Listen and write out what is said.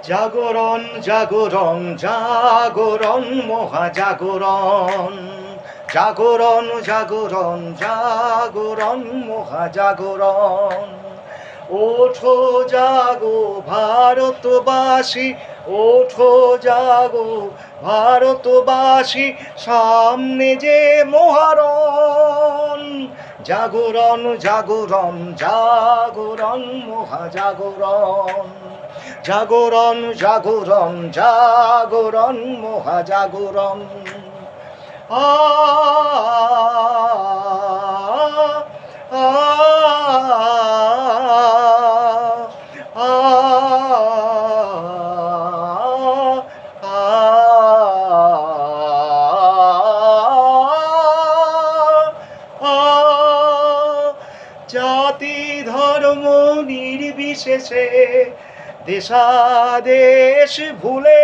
জাগরণ জাগরণ জাগরণ মহাজাগরণ, জাগরণ জাগরণ জাগরণ মহাজাগরণ। ওঠো জাগো ভারতবাসী, ওঠো জাগো ভারতবাসী, সামনে যে মহারণ। জাগরণ জাগরণ জাগরণ মহাজাগরণ, জাগরণ জাগরণ জাগরণ মহাজাগরণ। আ আ আ জাতি ধর্ম নির্বিশেষে দেশাদেশ ভুলে